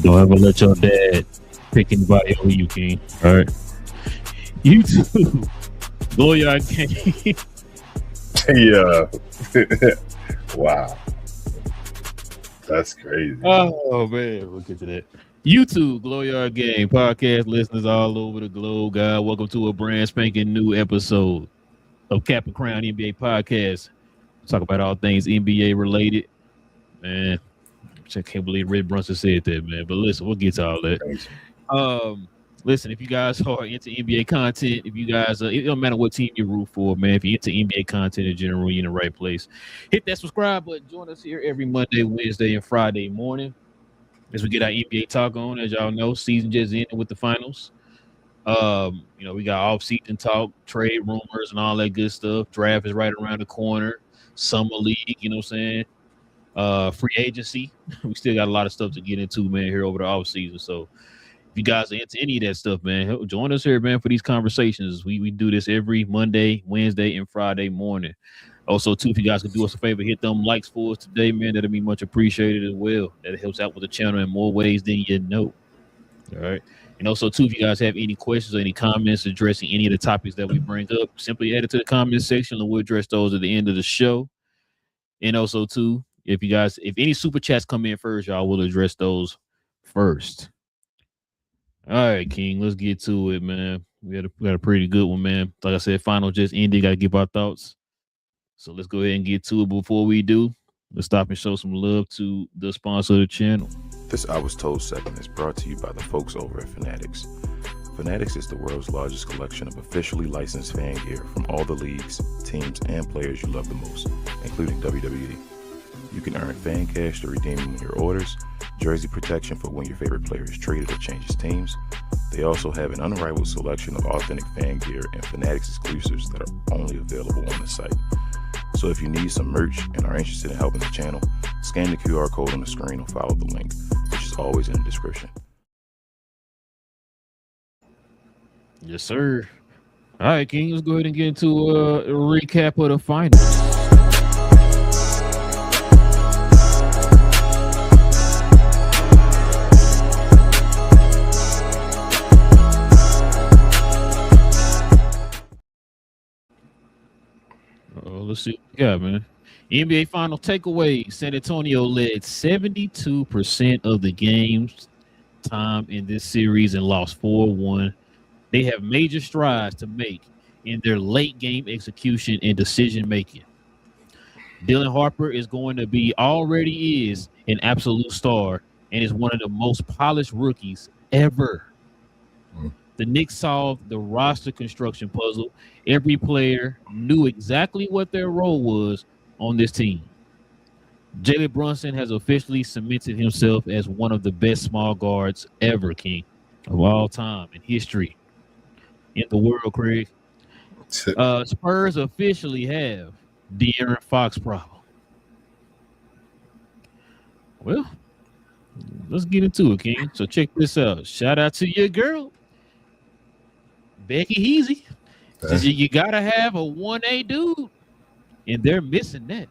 Don't ever let your dad pick anybody over you, King. All right. You too. Relle and King. Yeah. Wow. That's crazy. Oh, man. We'll get to that. YouTube, Relle and King, podcast listeners all over the globe, guys. Welcome to a brand spanking new episode of Cap and Crown NBA podcast. Talk about all things NBA related. Man, I can't believe Red Brunson said that, man. But listen, we'll get to all that. Listen, if you guys are into NBA content, if you guys, it don't matter what team you root for, man. If you're into NBA content in general, you're in the right place. Hit that subscribe button. Join us here every Monday, Wednesday, and Friday morning as we get our NBA talk on. As y'all know, season just ended with the finals. We got off-season talk, trade rumors, and all that good stuff. Draft is right around the corner. Summer league, you know what I'm saying? Free agency. We still got a lot of stuff to get into, man, here over the off-season. So if you guys are into any of that stuff, man, join us here, man, for these conversations. We do this every Monday, Wednesday, and Friday morning. Also, too, if you guys could do us a favor, hit them likes for us today, man. That'll be much appreciated as well. That helps out with the channel in more ways than you know. All right. And also, too, if you guys have any questions or any comments addressing any of the topics that we bring up, simply add it to the comment section and we'll address those at the end of the show. And also, too, if any super chats come in first, y'all will address those first. All right, King, let's get to it, man. We got a pretty good one, man. Like I said, final just ended. Got to give our thoughts. So let's go ahead and get to it. Before we do, let's stop and show some love to the sponsor of the channel. This I Was Told segment is brought to you by the folks over at Fanatics. Fanatics is the world's largest collection of officially licensed fan gear from all the leagues, teams, and players you love the most, including WWE. You can earn fan cash to redeem when your orders, jersey protection for when your favorite player is traded or changes teams. They also have an unrivaled selection of authentic fan gear and Fanatics exclusives that are only available on the site. So if you need some merch and are interested in helping the channel, scan the QR code on the screen or follow the link, which is always in the description. Yes, sir. All right, King, let's go ahead and get into a recap of the finals. Let's see what we got, man. NBA final takeaway. San Antonio led 72% of the games time in this series and lost 4-1. They have major strides to make in their late game execution and decision making. Dylan Harper is already is an absolute star and is one of the most polished rookies ever. The Knicks solved the roster construction puzzle. Every player knew exactly what their role was on this team. Jalen Brunson has officially cemented himself as one of the best small guards ever, King, of all time in history in the world, Craig. Spurs officially have De'Aaron Fox problem. Well, let's get into it, King. So check this out. Shout out to your girl, Becky Heasy. You gotta have a 1A dude, and they're missing that.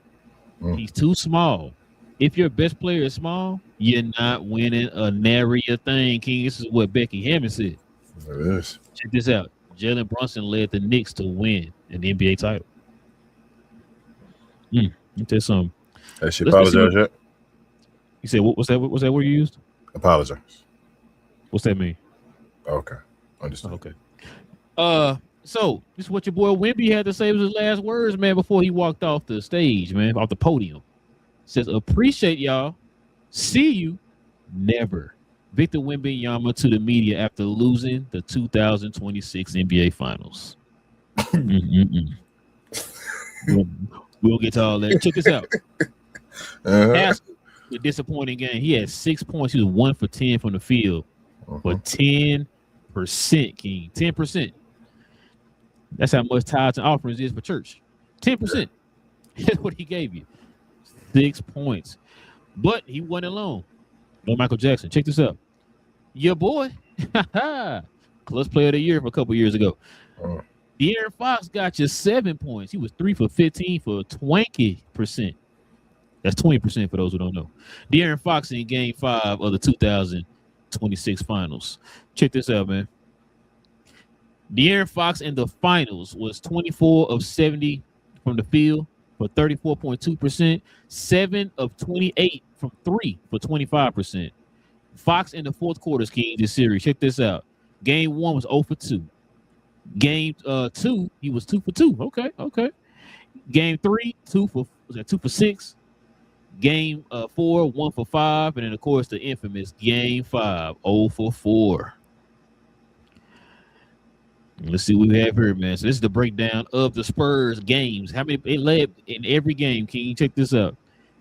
He's too small. If your best player is small, you're not winning a nary a thing, King. This is what Becky Hammond said. It is. Check this out. Jalen Brunson led the Knicks to win an NBA title. Let me tell you something. Has she apologized yet? You said what's that? What's that word you used? Apologize. What's that mean? Okay. Understood. Okay. So this is what your boy Wemby had to say was his last words, man, before he walked off the stage, man, off the podium. Says, appreciate y'all. See you. Never. Victor Wembanyama to the media after losing the 2026 NBA Finals. We'll get to all that. Check this out. Haskell, a disappointing game. He had 6 points. He was 1 for 10 from the field. But 10%, King. 10%. That's how much tithes and offerings is for church. 10%. That's what he gave you. 6 points. But he wasn't alone. No Michael Jackson. Check this out. Your boy, clutch player of the year for a couple years ago. De'Aaron Fox got you 7 points. He was 3 for 15 for 20%. That's 20% for those who don't know. De'Aaron Fox in Game 5 of the 2026 Finals. Check this out, man. De'Aaron Fox in the Finals was 24 of 70 from the field for 34.2%, 7 of 28 from 3 for 25%. Fox in the fourth quarter, King, this series. Check this out. Game 1 was 0 for 2. Game 2, he was 2 for 2. Okay. Game 3, 2 for 6. Game 4, 1 for 5. And then, of course, the infamous Game 5, 0 for 4. Let's see what we have here, man. So this is the breakdown of the Spurs games. How many they led in every game? Can you check this out?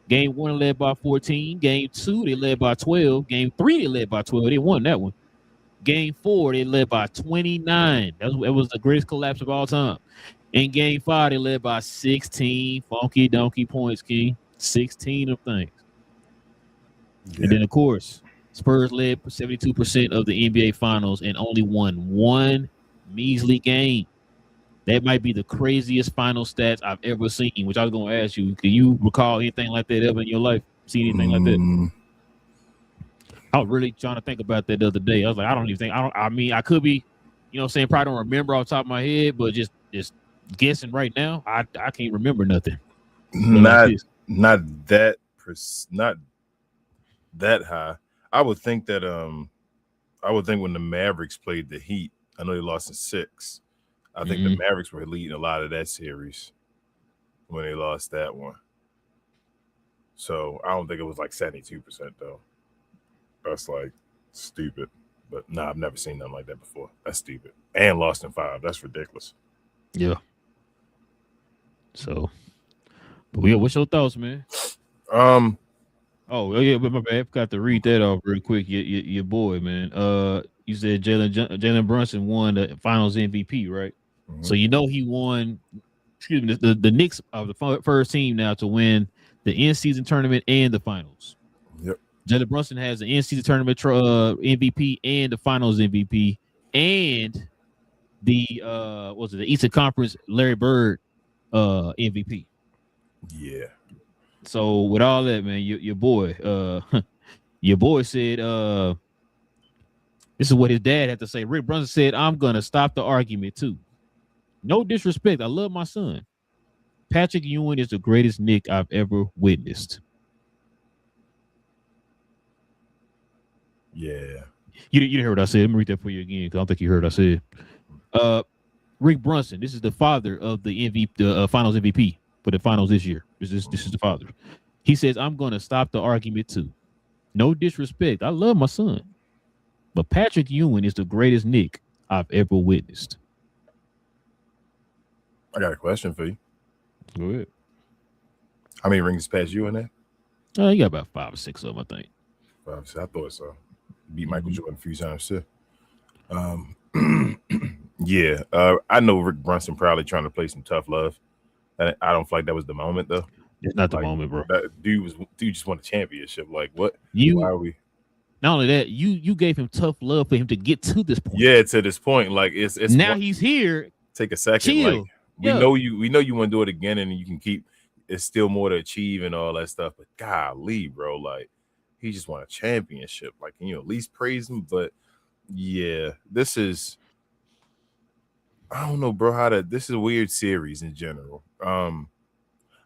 Game 1 led by 14. Game 2 they led by 12. Game 3 they led by 12. They won that one. Game 4 they led by 29. That was the greatest collapse of all time. In Game 5 they led by 16 funky donkey points, King. 16 of things. Yeah. And then of course Spurs led 72% of the NBA Finals and only won one measly game. That might be the craziest final stats I've ever seen, which I was going to ask you. Can you recall anything like that ever in your life? See anything like that? I was really trying to think about that the other day. I was like, I could be, you know what I'm saying, probably don't remember off the top of my head, but just guessing right now, I can't remember nothing. Not that high. I would think when the Mavericks played the Heat, I know they lost in 6. I think the Mavericks were leading a lot of that series when they lost that one. So I don't think it was like 72% though. That's like stupid. But nah, I've never seen nothing like that before. That's stupid. And lost in 5. That's ridiculous. Yeah. So, but yeah, what's your thoughts, man? Oh yeah, but my bad. I forgot to read that off real quick. Your boy, man. You said Jalen Brunson won the Finals MVP, right? So you know he won. Excuse me, the Knicks are the first team now to win the in-season tournament and the Finals. Yep. Jalen Brunson has the in-season tournament MVP and the Finals MVP and the the Eastern Conference Larry Bird MVP. Yeah. So with all that, man, your boy said this is what his dad had to say. Rick Brunson said, "I'm gonna stop the argument too. No disrespect. I love my son. Patrick Ewing is the greatest Knick I've ever witnessed." Yeah. You didn't hear what I said. Let me read that for you again because I don't think you heard what I said. Rick Brunson, this is the father of the Finals MVP for the Finals this year. This is the father. He says, "I'm going to stop the argument too. No disrespect. I love my son. But Patrick Ewing is the greatest Knick I've ever witnessed." I got a question for you. Go ahead. How many rings passed you in that? You got about 5 or 6 of them, I think. 5, I thought so. Beat Michael Jordan a few times too. Yeah. I know Rick Brunson probably trying to play some tough love. I don't feel like that was the moment though. It's not the moment, bro. That dude just won a championship. Like what? Why are we? Not only that, you gave him tough love for him to get to this point. Yeah, to this point. Like it's now he's here. Take a second. Chill. Like we know you want to do it again, and you can keep. It's still more to achieve and all that stuff. But golly, bro, like he just won a championship. Like, can you at least praise him? But yeah, this is. I don't know, bro. This is a weird series in general.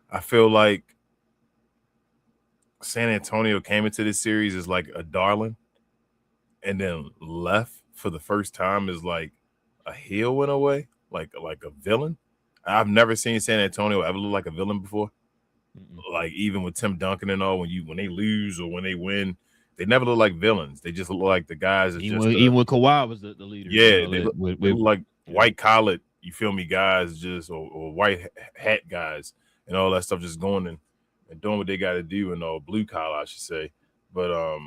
I feel like San Antonio came into this series as like a darling and then left for the first time as like a heel in a way, like a villain. I've never seen San Antonio ever look like a villain before. Like even with Tim Duncan and all, when they lose or when they win, they never look like villains. They just look like the guys that even when Kawhi was the leader. Yeah, they look like white collar, you feel me, guys, just or white hat guys and all that stuff, just going and doing what they got to do and all blue collar, I should say. But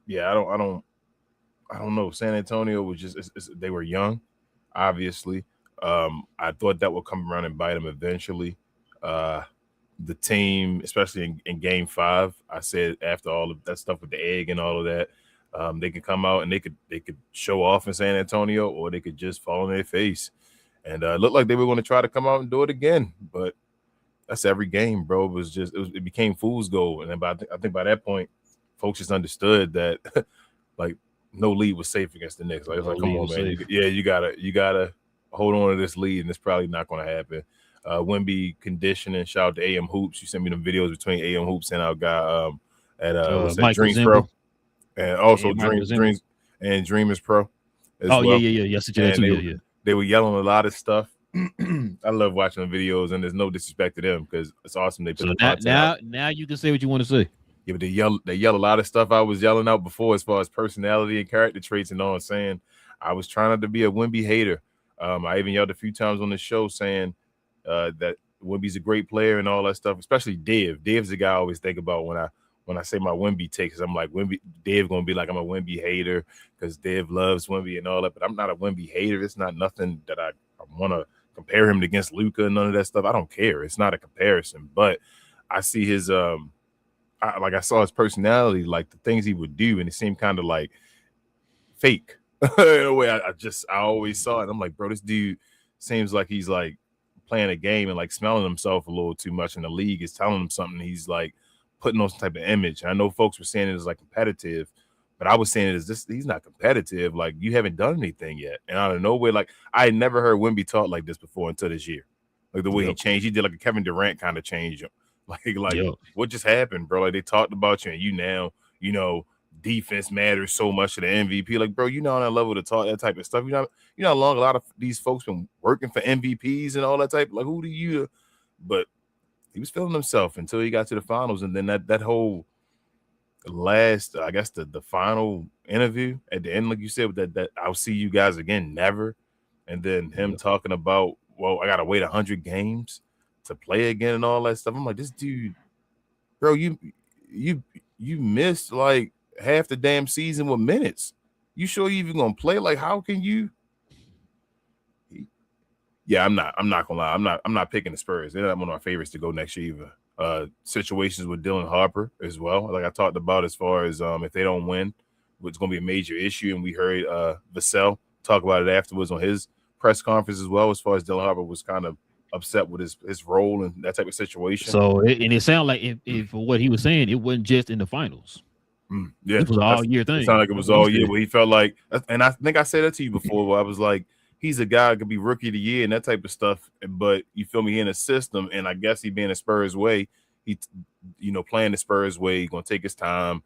yeah, I don't know. San Antonio was just they were young, obviously. I thought that would come around and bite them eventually. The team, especially in Game 5, I said after all of that stuff with the egg and all of that, they could come out and they could show off in San Antonio, or they could just fall on their face. And it looked like they were going to try to come out and do it again, but that's every game, bro. It became fool's gold. And then I think by that point, folks just understood that like no lead was safe against the Knicks. Like, it's like, come on, man. You gotta hold on to this lead, and it's probably not going to happen. Wemby conditioning. Shout out to AM Hoops. You sent me them videos between AM Hoops and our guy at Dreams Pro, and also Dreamers Pro. Yes, they were yelling a lot of stuff. I love watching the videos, and there's no disrespect to them because it's awesome. They put now you can say what you want to say. Yeah, but they yell a lot of stuff I was yelling out before as far as personality and character traits and all. I'm saying I was trying not to be a Wemby hater. I even yelled a few times on the show saying that Wemby's a great player and all that stuff, especially Dev. Dev's the guy I always think about when I say my Wemby takes. I'm like, Dev gonna be like, I'm a Wemby hater because Dev loves Wemby and all that, but I'm not a Wemby hater. It's not nothing that I want to compare him against Luka and none of that stuff. I don't care. It's not a comparison, but I see his I saw his personality, like the things he would do, and it seemed kind of like fake in a way. I always saw it. I'm like, bro, this dude seems like he's like playing a game and like smelling himself a little too much, and the league is telling him something. He's like putting on some type of image. And I know folks were saying it as like competitive, but I was saying it as this. He's not competitive. Like, you haven't done anything yet. And out of nowhere, like I had never heard Wemby talk like this before until this year. Like the way he changed, he did like a Kevin Durant kind of change. Like what just happened, bro? Like they talked about you, and you now, defense matters so much to the MVP. Like, bro, on that level to talk that type of stuff. You know how long a lot of these folks been working for MVPs and all that type. Like, who do you? But he was feeling himself until he got to the finals, and then that whole last, I guess the final interview at the end, like you said, with that I'll see you guys again, never. And then him talking about, well, I gotta wait 100 games to play again and all that stuff. I'm like, this dude, bro, you missed like half the damn season with minutes. You sure you even gonna play? Like, how can you? Yeah, I'm not gonna lie. I'm not picking the Spurs. They're not one of my favorites to go next year either. Situations with Dylan Harper as well. Like I talked about, as far as if they don't win, it's gonna be a major issue. And we heard Vassell talk about it afterwards on his press conference as well, as far as Dylan Harper was kind of upset with his role in that type of situation. So it sounded like if what he was saying, it wasn't just in the finals. Yeah, it was an all year thing. It sounded like it was all year. Where he felt like, and I think I said that to you before, where I was like, he's a guy who could be rookie of the year and that type of stuff. But you feel me, in a system, and I guess he being a Spurs way, he playing the Spurs way, he's gonna take his time,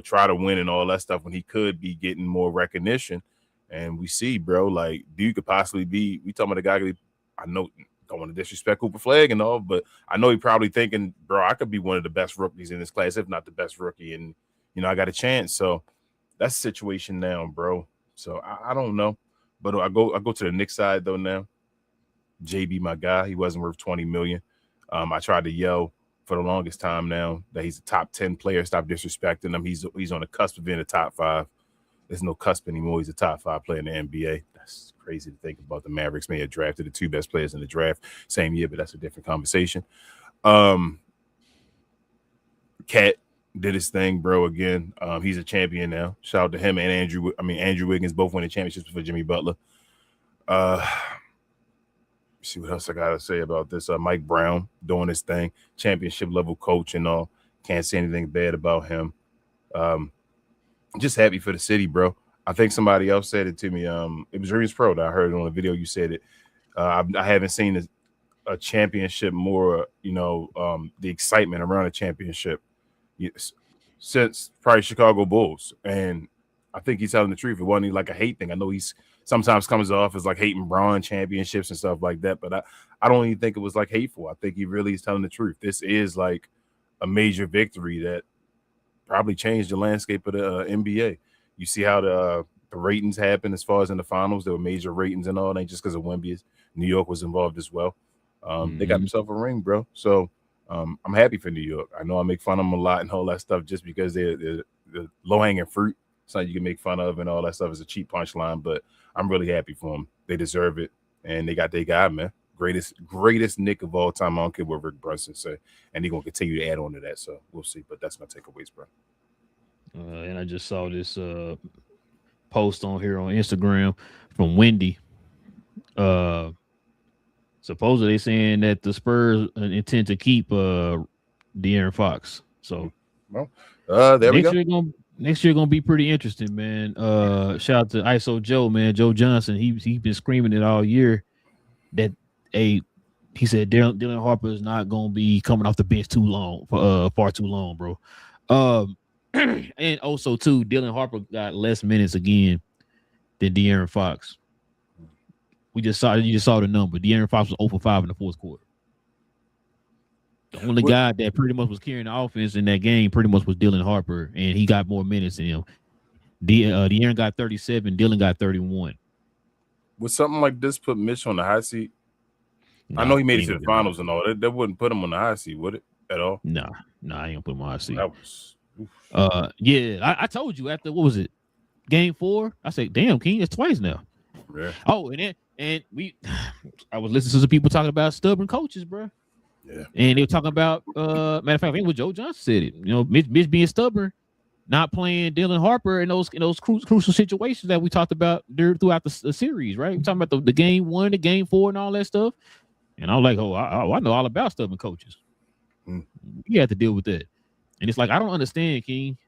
try to win and all that stuff when he could be getting more recognition. And we see, bro, like dude could possibly be. We talking about a guy could be, I know. Don't want to disrespect Cooper Flag and all, but I know he probably thinking, bro, I could be one of the best rookies in this class, if not the best rookie, and I got a chance. So that's the situation now, bro. So I don't know, but I go to the Knicks side though now. JB, my guy, he wasn't worth $20 million. I tried to yell for the longest time now that he's a top 10 player. Stop disrespecting him. He's on the cusp of being a top 5. There's no cusp anymore. He's a top 5 player in the NBA. That's crazy to think about. The Mavericks may have drafted the 2 best players in the draft same year, but that's a different conversation. Cat did his thing, bro, again. He's a champion now. Shout out to him and Andrew Wiggins, both winning championships for Jimmy Butler. See what else I got to say about this. Mike Brown doing his thing, championship level coach and all. Can't say anything bad about him. Just happy for the city, bro. I think somebody else said it to me. It was Dreams Pro that I heard on the video. You said it. I haven't seen a championship more, the excitement around a championship Yes, since probably Chicago Bulls, and I think he's telling the truth. It wasn't like a hate thing. I know he's sometimes comes off as like hating Braun championships and stuff like that, but I don't even think it was like hateful. I think he really is telling the truth. This is like a major victory that probably changed the landscape of the NBA. You see how the ratings happen as far as in the finals. There were major ratings and all that just because of Wemby. New York was involved as well. They got themselves a ring, bro. So I'm happy for New York. I know I make fun of them a lot and all that stuff just because they're the low-hanging fruit. Something you can make fun of and all that stuff is a cheap punchline, but I'm really happy for them. They deserve it, and they got their guy, man. Greatest Nick of all time. I don't care what Rick Brunson say, and they're gonna continue to add on to that. So we'll see. But that's my takeaways, bro. And I just saw this post on here on Instagram from Wendy. Supposedly saying that the Spurs intend to keep De'Aaron Fox. So, there we go. Next year gonna be pretty interesting, man. Shout out to ISO Joe, man. Joe Johnson. He's been screaming it all year that he said Dylan Harper is not gonna be coming off the bench too long, far too long, bro. And also too, Dylan Harper got less minutes again than De'Aaron Fox. You just saw the number. De'Aaron Fox was 0 for 5 in the fourth quarter. The only guy that pretty much was carrying the offense in that game pretty much was Dylan Harper, and he got more minutes than him. De'Aaron got 37, Dylan got 31. Would something like this put Mitch on the hot seat? I know he made it to the finals and all. That wouldn't put him on the hot seat, would it? At all? Nah, I ain't gonna put him on the hot seat. That was yeah. I told you after what was it? Game 4? I said, damn, King, it's twice now. Yeah. Oh, I was listening to some people talking about stubborn coaches, bro. Yeah. And they were talking about matter of fact, I think what Joe Johnson said it. You know, Mitch being stubborn, not playing Dylan Harper in those crucial situations that we talked about throughout the series, right? We're talking about the game 1, the game 4, and all that stuff. And I'm like, I know all about stubborn coaches. You have to deal with that. And it's like, I don't understand, King.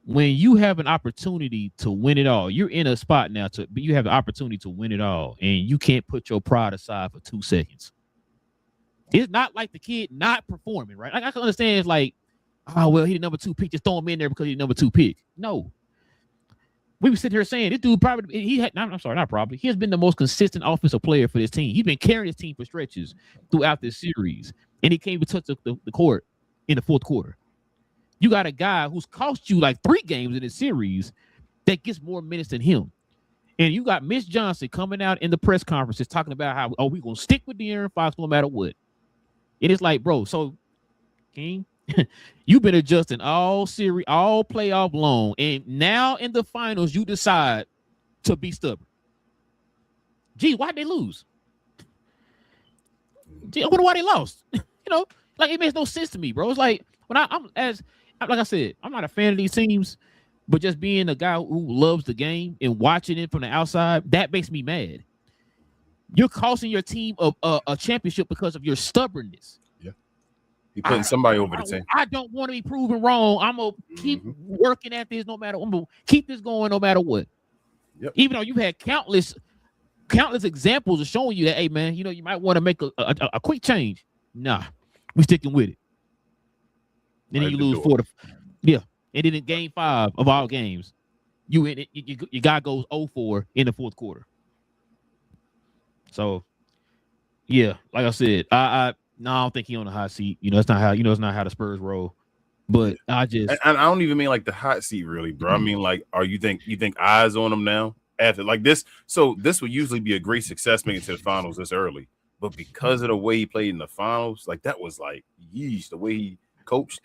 When you have an opportunity to win it all, you're in a spot now but you have the opportunity to win it all, and you can't put your pride aside for 2 seconds. It's not like the kid not performing, right? Like, I can understand it's like, oh, well, he the number 2 pick, just throw him in there because he's the number 2 pick. No. We were sitting here saying this dude probably he has been the most consistent offensive player for this team. He's been carrying his team for stretches throughout this series, and he can't even touch the court in the fourth quarter. You got a guy who's cost you like 3 games in this series that gets more minutes than him. And you got Mitch Johnson coming out in the press conferences talking about how, we're going to stick with De'Aaron Fox no matter what. And it's like, bro, so, King, you've been adjusting all series, all playoff long, and now in the finals, you decide to be stubborn. Gee, why'd they lose? Gee, I wonder why they lost. Like, it makes no sense to me, bro. It's like, when like I said, I'm not a fan of these teams, but just being a guy who loves the game and watching it from the outside, that makes me mad. You're costing your team a championship because of your stubbornness. Yeah. You're putting somebody over the team. I don't want to be proven wrong. I'm going to keep working at this no matter what. I'm going to keep this going no matter what. Yep. Even though you've had countless examples of showing you that, hey, man, you might want to make a quick change. Nah, we sticking with it. Then you lose 4 to, and then in game 5 of all games, your guy goes 0-4 in the fourth quarter. So, yeah, like I said, I don't think he on the hot seat. It's not how the Spurs roll. But I don't even mean like the hot seat, really, bro. I mean, like, you think eyes on him now after like this? So this would usually be a great success making to the finals this early, but because of the way he played in the finals, like that was like, yeesh, the way he coached.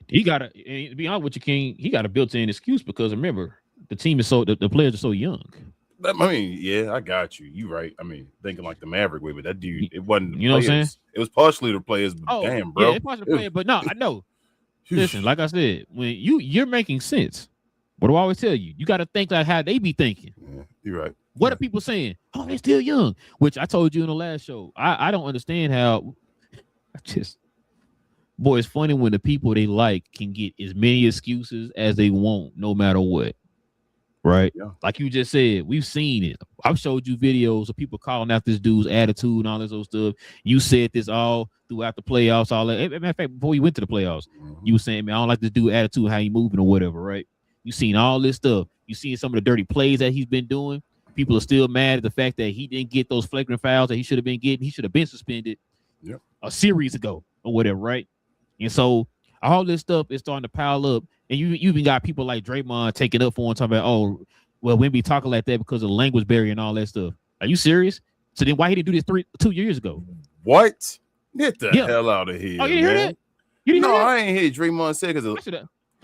He got to be honest with you, King. He got a built-in excuse because remember the team is the players are so young. I mean, yeah, I got you. You right. I mean, thinking like the Maverick way, but that dude, it wasn't. You know what I'm saying? It was partially the players. But damn, bro. Yeah, it's partially the players, but no, I know. Listen, like I said, when you're making sense. What do I always tell you? You got to think like how they be thinking. Yeah, you're right. What are people saying? Oh, they're still young. Which I told you in the last show. I don't understand how. Boy, it's funny when the people they like can get as many excuses as they want, no matter what. right? Yeah. Like you just said, we've seen it. I've showed you videos of people calling out this dude's attitude and all this other stuff. You said this all throughout the playoffs, all that. As a matter of fact, before you went to the playoffs, you were saying, man, I don't like this dude's attitude, how he moving or whatever, right? You seen all this stuff. You seen some of the dirty plays that he's been doing. People are still mad at the fact that he didn't get those flagrant fouls that he should have been getting. He should have been suspended a series ago or whatever, right? And so all this stuff is starting to pile up. And you even got people like Draymond taking up for him, talking about, oh, well, Wemby talking like that because of the language barrier and all that stuff. Are you serious? So then why he didn't do this 2 years ago? What? Get the hell out of here. Oh, you didn't hear that? You didn't hear that? I ain't hear Draymond say because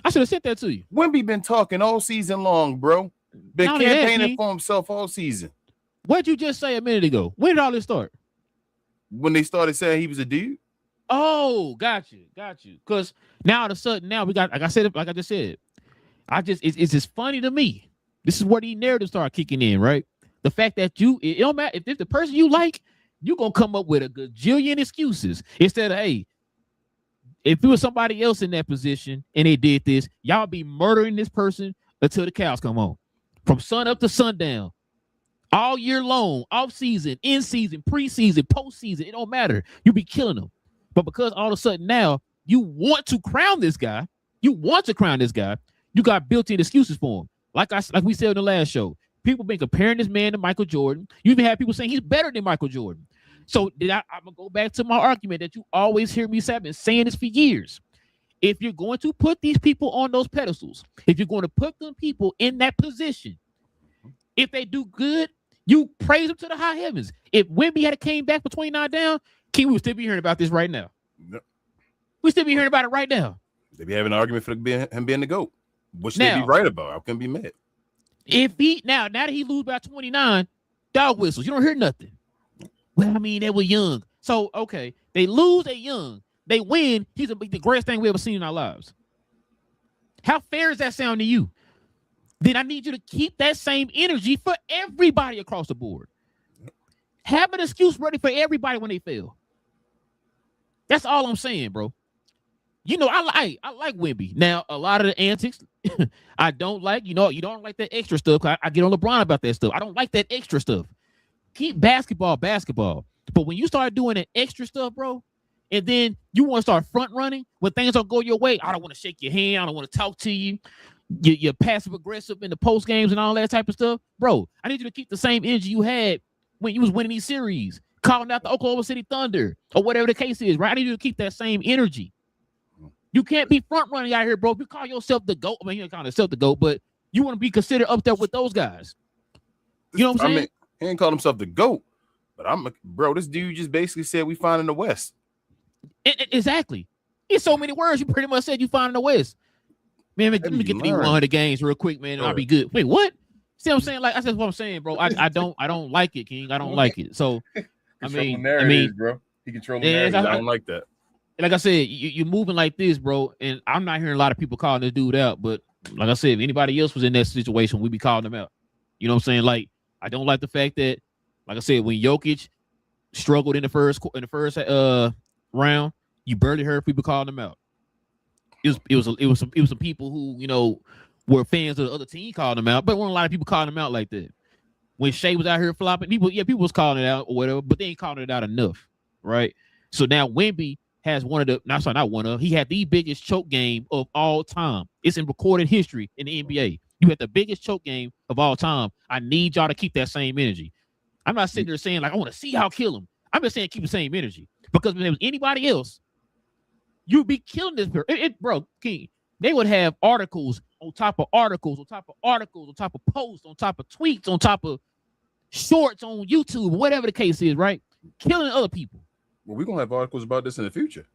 I should have sent that to you. Wemby been talking all season long, bro. Been campaigning for himself all season. What'd you just say a minute ago? When did all this start? When they started saying he was a dude. Oh, got you. Because now all of a sudden, now we got, like I just said, it's just funny to me. This is where the narrative start kicking in, right? The fact that it don't matter if the person you like, you're gonna come up with a gajillion excuses instead of, hey, if it was somebody else in that position and they did this, y'all be murdering this person until the cows come home, from sun up to sundown, all year long, off season, in season, preseason, postseason. It don't matter. You be killing them. But because all of a sudden now you want to crown this guy, you got built-in excuses for him. Like we said in the last show, people been comparing this man to Michael Jordan. You even have people saying he's better than Michael Jordan. So I'm gonna go back to my argument that you always hear me say. I've been saying this for years. If you're going to put these people on those pedestals, if you're going to put them people in that position, if they do good, you praise them to the high heavens. If Wemby had came back between now and down, King, we would still be hearing about this right now. Yep. We still be hearing about it right now. They be having an argument for him being the GOAT, which they be right about. I couldn't be mad. If he now that he lose by 29, dog whistles. You don't hear nothing. Well, I mean, they were young. So, okay, they lose, they young. They win, he's the greatest thing we ever seen in our lives. How fair does that sound to you? Then I need you to keep that same energy for everybody across the board. Have an excuse ready for everybody when they fail. That's all I'm saying, bro. You know, I like Wemby. Now, a lot of the antics, I don't like. You know, you don't like that extra stuff. I get on LeBron about that stuff. I don't like that extra stuff. Keep basketball. But when you start doing that extra stuff, bro, and then you want to start front running when things don't go your way, I don't want to shake your hand. I don't want to talk to you. You're passive aggressive in the post games and all that type of stuff, bro. I need you to keep the same energy you had when you was winning these series, calling out the Oklahoma City Thunder or whatever the case is, right? I need you to keep that same energy. You can't be front running out here, bro. If you call yourself the GOAT, I mean, you don't call yourself the GOAT, but you want to be considered up there with those guys. You know what I'm saying? I mean, he ain't call himself the GOAT, but bro, this dude just basically said we find in the West. Exactly. In so many words, you pretty much said you find in the West. Man, let me get to these 100 games real quick, man, and I'll be good. Wait, what? See what I'm saying? Like, that's what I'm saying, bro. I don't like it, King. I don't like it. So, I mean, bro. He controlling narratives. I don't like that. Like I said, you're moving like this, bro, and I'm not hearing a lot of people calling this dude out. But like I said, if anybody else was in that situation, we'd be calling them out. You know what I'm saying? Like, I don't like the fact that, like I said, when Jokic struggled in the first round, you barely heard people calling him out. It was some people who, you know, were fans of the other team calling him out, but weren't a lot of people calling him out like that. When Shea was out here flopping, people was calling it out or whatever, but they ain't calling it out enough, right? So now Wemby has he had the biggest choke game of all time. It's in recorded history in the NBA. You had the biggest choke game of all time. I need y'all to keep that same energy. I'm not sitting there saying, like, I want to see y'all kill him. I'm just saying keep the same energy. Because when there was anybody else, you'd be killing this. Bro, King, they would have articles on top of articles, on top of articles, on top of posts, on top of tweets, on top of shorts on YouTube, whatever the case is, right? Killing other people. Well, we're going to have articles about this in the future.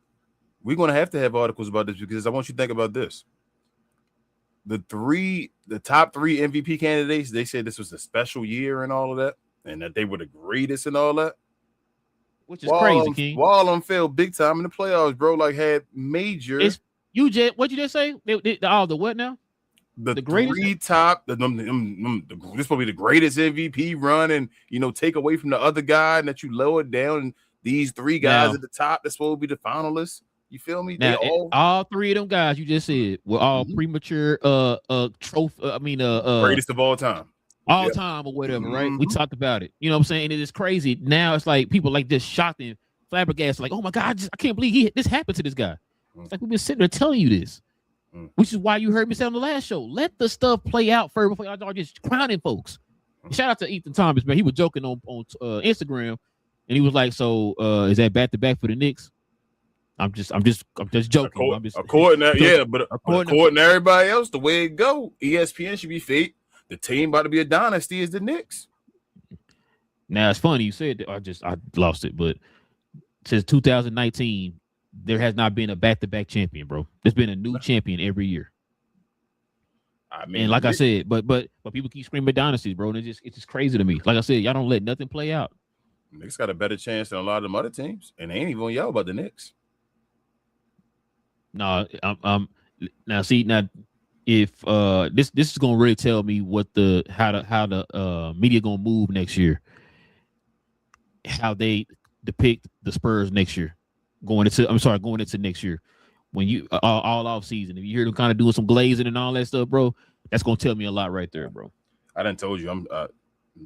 We're going to have articles about this because I want you to think about this. The top three MVP candidates, they said this was a special year and all of that, and that they were the greatest and all that. Which is crazy, King. All of them failed big time in the playoffs, bro. Like, had major. What'd you just say? The what now? The greatest? Three top. This will be the greatest MVP run, and, you know, take away from the other guy, and that you lower down. And these three guys at the top, that's supposed to be the finalists. You feel me? Now, They all three of them guys you just said were all premature trophy. Greatest of all time. All time or whatever, right? We talked about it. You know what I'm saying? And it is crazy. Now it's like people like just shocked and flabbergasted, like, oh my God, I can't believe this happened to this guy. It's like we've been sitting there telling you this, which is why you heard me say on the last show, let the stuff play out first before y'all just crowning folks. Shout out to Ethan Thomas, man. He was joking on Instagram, and he was like, "So, is that back to back for the Knicks?" I'm just joking. According to everybody else, the way it go, ESPN should be fake. The team about to be a dynasty is the Knicks. Now it's funny you said that. I lost it, but since 2019, there has not been a back-to-back champion, bro. There's been a new champion every year. I mean, and like I said, but people keep screaming dynasties, bro, and it's just crazy to me. Like I said, y'all don't let nothing play out. Knicks got a better chance than a lot of them other teams, and they ain't even yell about the Knicks. No, now if this is gonna really tell me what how the media gonna move next year, how they depict the Spurs next year, going into next year, when you all off season, if you hear them kind of doing some glazing and all that stuff, bro, that's gonna tell me a lot right there, bro. I done told you I'm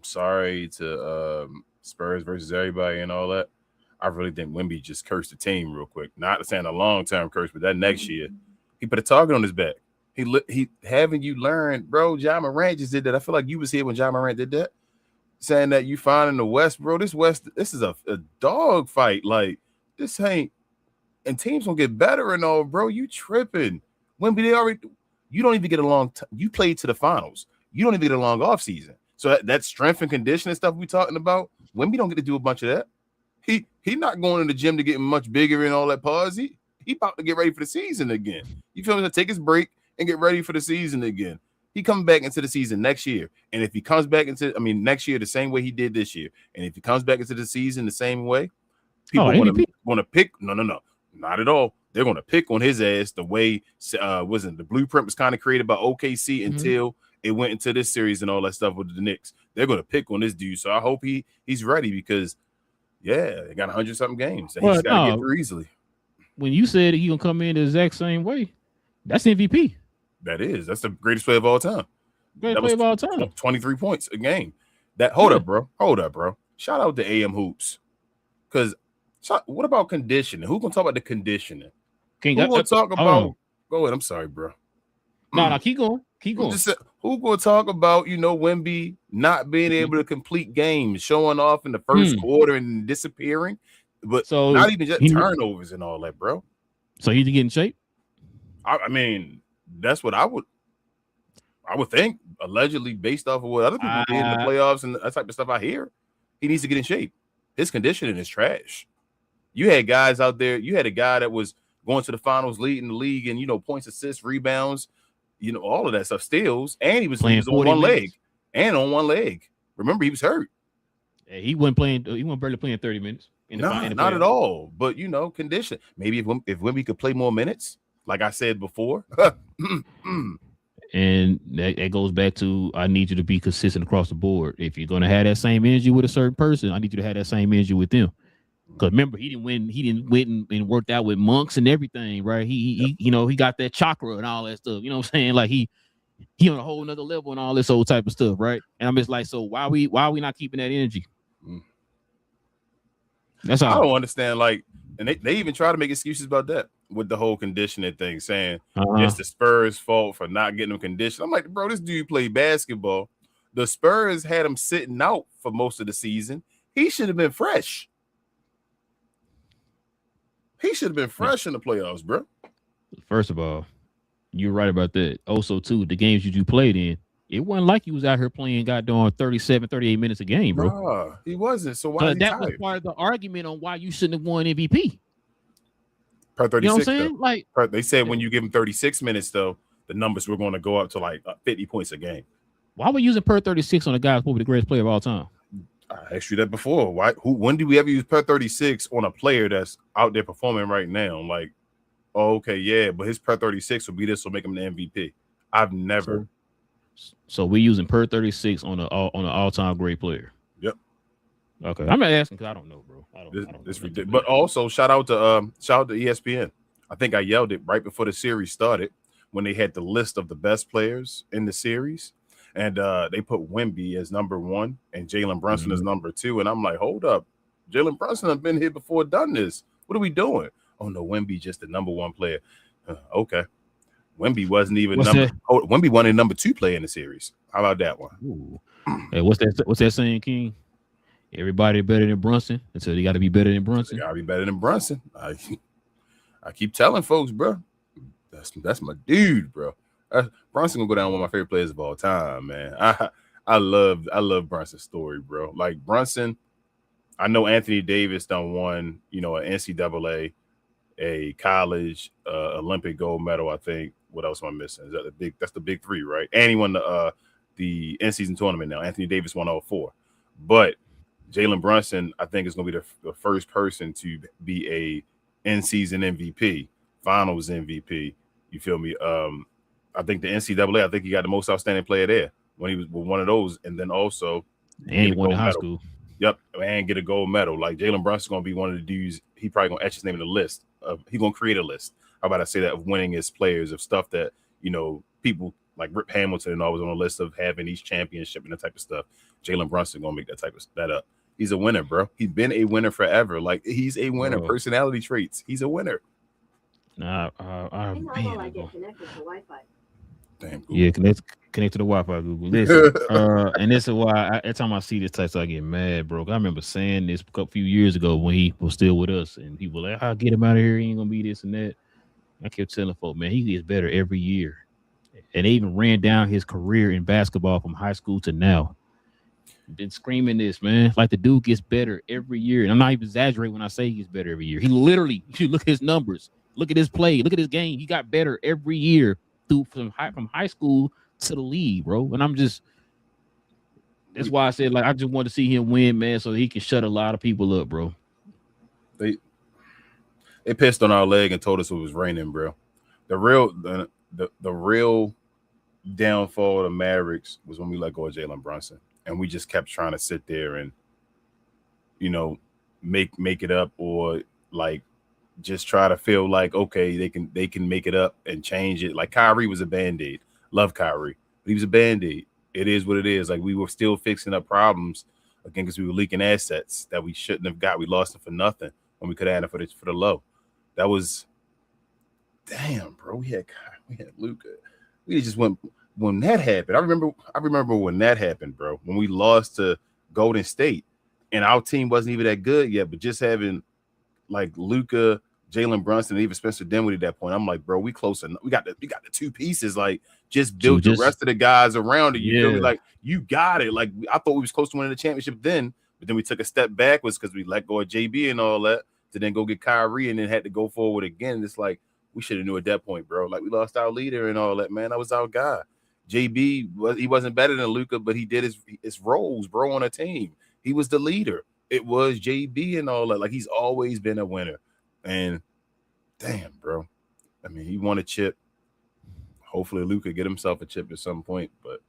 sorry to Spurs versus everybody and all that. I really think Wemby just cursed the team real quick. Not saying a long-term curse, but that next year, he put a target on his back. He having you learn, bro. Ja Morant just did that. I feel like you was here when Ja Morant did that, saying that you find in the West, bro. This is a dog fight. Like, this ain't, and teams gonna get better and all, bro. You tripping. Wemby, you don't even get along. You played to the finals. You don't even get along off season. So that strength and conditioning stuff we talking about, Wemby don't get to do a bunch of that. He not going to the gym to get much bigger and all that pause. He about to get ready for the season again. You feel me? To take his break and get ready for the season again. He coming back into the season next year. And if he comes back next year the same way he did this year, and if he comes back into the season the same way, people want to pick. No, not at all. They're going to pick on his ass the way the blueprint was kind of created by OKC until it went into this series and all that stuff with the Knicks. They're going to pick on this dude. So I hope he's ready because, yeah, they got 100-something games. And he's got to get through easily. When you said he going to come in the exact same way, that's MVP. That's the greatest player of all time. Greatest player of all time. 23 points a game. Hold up, bro. Shout out to AM Hoops. Because what about conditioning? Who gonna talk about the conditioning? Who gonna talk about? Go ahead. I'm sorry, bro. No, keep going. Who gonna talk about Wemby not being able to complete games, showing off in the first quarter and disappearing, but not even just turnovers and all that, bro. So he to get in shape. I mean, that's what I would think. Allegedly, based off of what other people did in the playoffs and that type of stuff, I hear he needs to get in shape. His conditioning is trash. You had guys out there. You had a guy that was going to the finals, leading the league, and points, assists, rebounds, all of that stuff, steals, and he was on one leg. Remember, he was hurt. Yeah, he wasn't playing. He wasn't barely playing 30 minutes. Not at all. But condition. Maybe if Wemby could play more minutes, like I said before. And that goes back to, I need you to be consistent across the board. If you're going to have that same energy with a certain person, I need you to have that same energy with them. Because remember, he didn't win and worked out with monks and everything, right? He got that chakra and all that stuff. You know what I'm saying? Like he on a whole nother level and all this old type of stuff, right? And I'm just like, so why are we not keeping that energy? That's all. I don't understand. Like, and they even try to make excuses about that with the whole conditioning thing, saying it's the Spurs' fault for not getting them conditioned. I'm like, bro, this dude played basketball. The Spurs had him sitting out for most of the season. He should have been fresh. He should have been fresh in the playoffs, bro. First of all, you're right about that. Also, too, the games you played in, it wasn't like you was out here playing goddamn 37, 38 minutes a game, bro. Nah, he wasn't. So why? That was part of the argument on why you shouldn't have won MVP. Per 36, you know what I'm saying? Like they said, when you give him 36 minutes, though, the numbers were going to go up to like 50 points a game. Why were we using per 36 on a guy who's probably the greatest player of all time? I asked you that before. When do we ever use per 36 on a player that's out there performing right now? Like, oh, okay, yeah, but his per 36 will be this, will make him the MVP. I've never. So we're using per 36 on an all-time great player. Yep. Okay, I'm not asking because I don't know, bro. I don't know. Ridiculous. But also shout out to ESPN. I think I yelled it right before the series started when they had the list of the best players in the series. And they put Wemby as number 1 and Jalen Brunson as number 2. And I'm like, hold up. Jalen Brunson has been here before, done this. What are we doing? Oh, no, Wemby just the number 1 player. Okay. Wemby wasn't even Wemby wasn't a number 2 player in the series. How about that one? Ooh. Hey, what's that saying, King? Everybody better than Brunson until they got to be better than Brunson. They got to be better than Brunson. I keep telling folks, bro. That's my dude, bro. Brunson gonna go down one of my favorite players of all time, man. I love Brunson's story, bro. Like Brunson, I know Anthony Davis done won, an NCAA, a college, Olympic gold medal. I think. What else am I missing? Is that that's the big 3, right? And he won the in-season tournament now. Anthony Davis won all 4, but Jalen Brunson, I think, is gonna be the first person to be a in-season MVP, Finals MVP. You feel me? I think the NCAA, I think he got the most outstanding player there when he was with one of those, and then also and he won in high school. Yep, and get a gold medal. Like Jalen Brunson's gonna be one of the dudes. He probably gonna etch his name in the list. He gonna create a list. How about I say that, of winningest players, of stuff that people like Rip Hamilton and all was on the list of having each championship and that type of stuff. Jalen Brunson gonna make that up. He's a winner, bro. He's been a winner forever. Like he's a winner. Personality traits. He's a winner. Nah, I get connected to Wi-Fi. Damn. Google. Yeah, connect to the Wi-Fi, Google. Listen, and this is why every time I see this text, I get mad, bro. I remember saying this a few years ago when he was still with us, and people were like, "I'll get him out of here. He ain't gonna be this and that." I kept telling folks, man, he gets better every year, and they even ran down his career in basketball from high school to now. Been screaming this, man. Like the dude gets better every year, and I'm not even exaggerating when I say he gets better every year. He literally, you look at his numbers, look at his play, look at his game. He got better every year from high school to the league, bro. And that's why I said, like, I just want to see him win, man, so he can shut a lot of people up, bro. They pissed on our leg and told us it was raining, bro. The real downfall of the Mavericks was when we let go of Jalen Brunson, and we just kept trying to sit there and make it up, or like just try to feel like, okay, they can make it up and change it. Like Kyrie was a Band-Aid. Love Kyrie, but he was a Band-Aid. It is what it is. Like we were still fixing up problems again because we were leaking assets that we shouldn't have got. We lost them for nothing when we could have had them for the low. That was damn, bro. We had Luka. We just went when that happened. I remember when that happened, bro. When we lost to Golden State, and our team wasn't even that good yet, but just having like Luka, Jalen Brunson, and even Spencer Dinwiddie at that point, I'm like, bro, we close enough. We got the 2 pieces. Like, just build the rest of the guys around it. You feel me? Like, you got it. Like, I thought we was close to winning the championship then, but then we took a step backwards because we let go of JB and all that to then go get Kyrie and then had to go forward again. It's like we should have knew at that point, bro. Like, we lost our leader and all that, man. That was our guy. JB, he wasn't better than Luka, but he did his roles, bro, on a team. He was the leader. It was JB and all that. Like, he's always been a winner. And damn, bro. I mean, he won a chip. Hopefully Luka get himself a chip at some point, but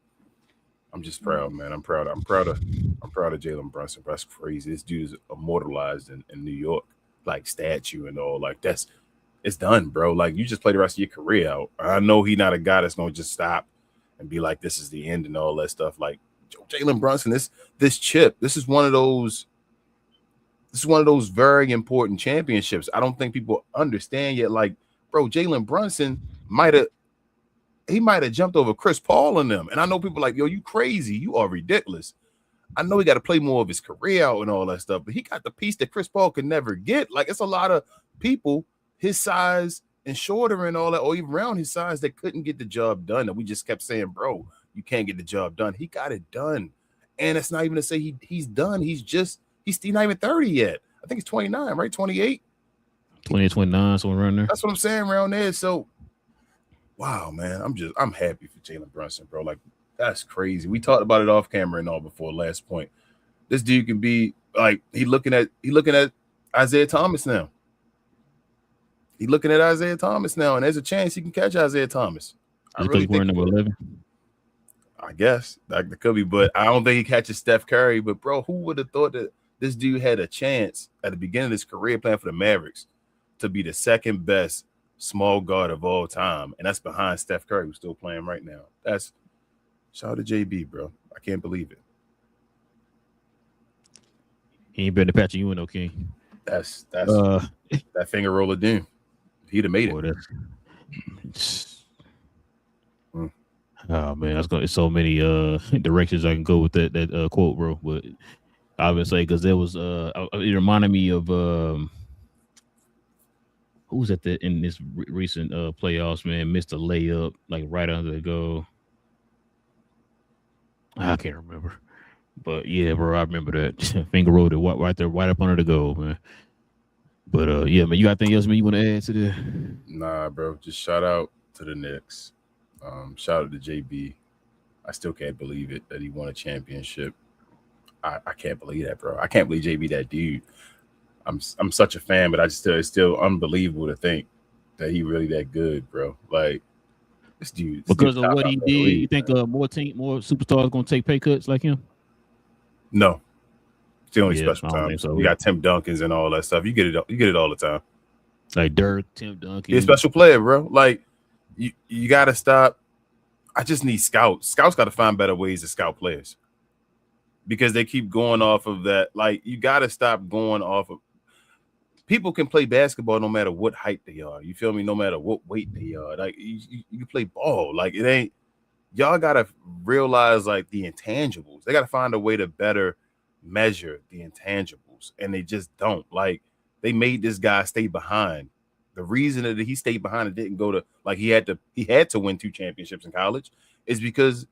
I'm just proud, man. I'm proud of Jalen Brunson. That's crazy. This dude is immortalized in New York, like statue and all. Like, it's done, bro. Like, you just play the rest of your career out. I know he's not a guy that's gonna just stop and be like, this is the end and all that stuff. Like, Jalen Brunson, this chip, this is one of those very important championships. I don't think people understand yet. Like, bro, Jalen Brunson might have jumped over Chris Paul and them. And I know people like, yo, you crazy. You are ridiculous. I know he got to play more of his career out and all that stuff, but he got the piece that Chris Paul could never get. Like, it's a lot of people his size and shorter and all that, or even around his size, that couldn't get the job done. And we just kept saying, bro, you can't get the job done. He got it done. And it's not even to say he's done. He's not even 30 yet. I think he's 29, right? 28? 20, 29, so around there. That's what I'm saying, around there. So, wow, man. I'm happy for Jalen Brunson, bro. Like, that's crazy. We talked about it off camera and all before last point. This dude can be like, he looking at Isaiah Thomas now. He's looking at Isaiah Thomas now, and there's a chance he can catch Isaiah Thomas. I really think number 11. I guess that could be, but I don't think he catches Steph Curry. But bro, who would have thought that this dude had a chance at the beginning of his career playing for the Mavericks to be the second best small guard of all time, and that's behind Steph Curry, who's still playing right now. That's shout out to JB, bro. I can't believe it. He ain't better than Patrick Ewing, though, King. That's that finger roller doom. He'd have made it. Oh man, it's so many directions I can go with that quote, bro. But I would say because there was it reminded me of who was at in this recent playoffs, man, missed a layup like right under the goal. I can't remember. But yeah, bro, I remember that. Finger rolled it right there, right up under the goal, man. But yeah, man, you got anything else, man, you want to add to the? Nah, bro. Just shout out to the Knicks. Shout out to JB. I still can't believe it that he won a championship. I can't believe that, bro. I can't believe JB that dude. I'm such a fan, but I just it's still unbelievable to think that he really that good, bro. Like this dude. Because of what he did, you think more superstars gonna take pay cuts like him? No. It's the only special time. So you got Tim Duncans and all that stuff. You get it all the time. Like Dirk, Tim Duncan. He's a special player, bro. Like you gotta stop. I just need scouts. Scouts got to find better ways to scout players because they keep going off of that. Like you got to stop going off of. People can play basketball no matter what height they are. You feel me? No matter what weight they are. Like you can play ball. Like it ain't. Y'all got to realize like the intangibles. They got to find a way to better measure the intangibles, and they just don't. Like they made this guy stay behind. The reason that he stayed behind and didn't go to like he had to win 2 championships in college is because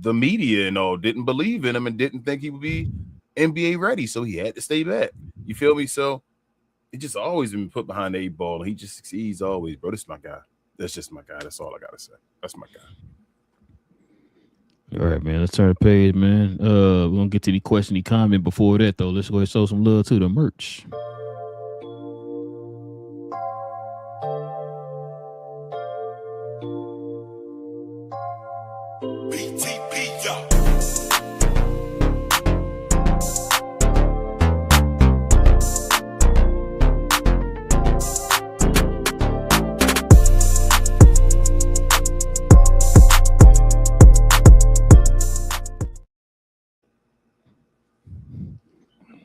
the media and all didn't believe in him and didn't think he would be NBA ready. So he had to stay back. You feel me? So he just always been put behind the 8 ball and he just succeeds always, bro. This is my guy. That's just my guy. That's all I gotta say. That's my guy. All right, man. Let's turn the page, man. We're gonna get to the question, the comment before that though. Let's go ahead and show some love to the merch.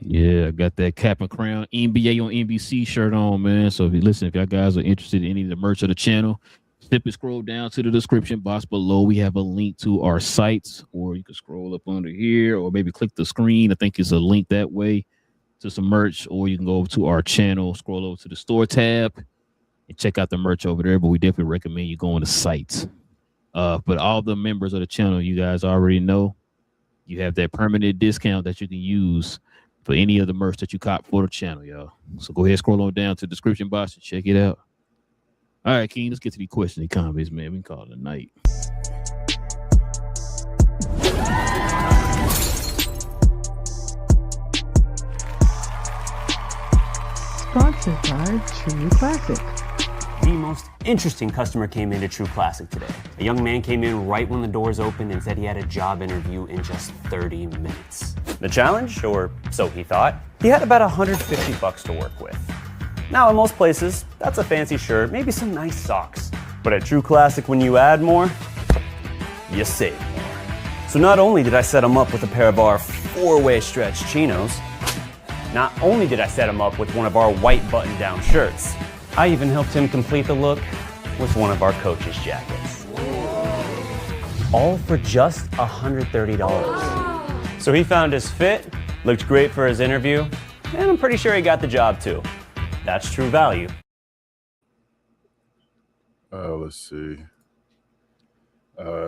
Yeah, I got that cap and crown NBA on NBC shirt on, man. So if y'all guys are interested in any of the merch of the channel, simply scroll down to the description box below. We have a link to our sites, or you can scroll up under here, or maybe click the screen. I think it's a link that way to some merch, or you can go over to our channel, scroll over to the store tab, and check out the merch over there. But we definitely recommend you go on the sites. But all the members of the channel, you guys already know, you have that permanent discount that you can use for any of the merch that you cop for the channel, y'all. So go ahead, scroll on down to the description box and check it out. All right, King, let's get to the question and comments, man. We can call it a night. Sponsored by True Classic. The most interesting customer came into True Classic today. A young man came in right when the doors opened and said he had a job interview in just 30 minutes. The challenge, or so he thought, he had about $150 to work with. Now, in most places, that's a fancy shirt, maybe some nice socks. But at True Classic, when you add more, you save more. So not only did I set him up with a pair of our 4-way stretch chinos, not only did I set him up with one of our white button-down shirts, I even helped him complete the look with one of our coach's jackets. All for just $130. So he found his fit, looked great for his interview, and I'm pretty sure he got the job too. That's true value. Let's see.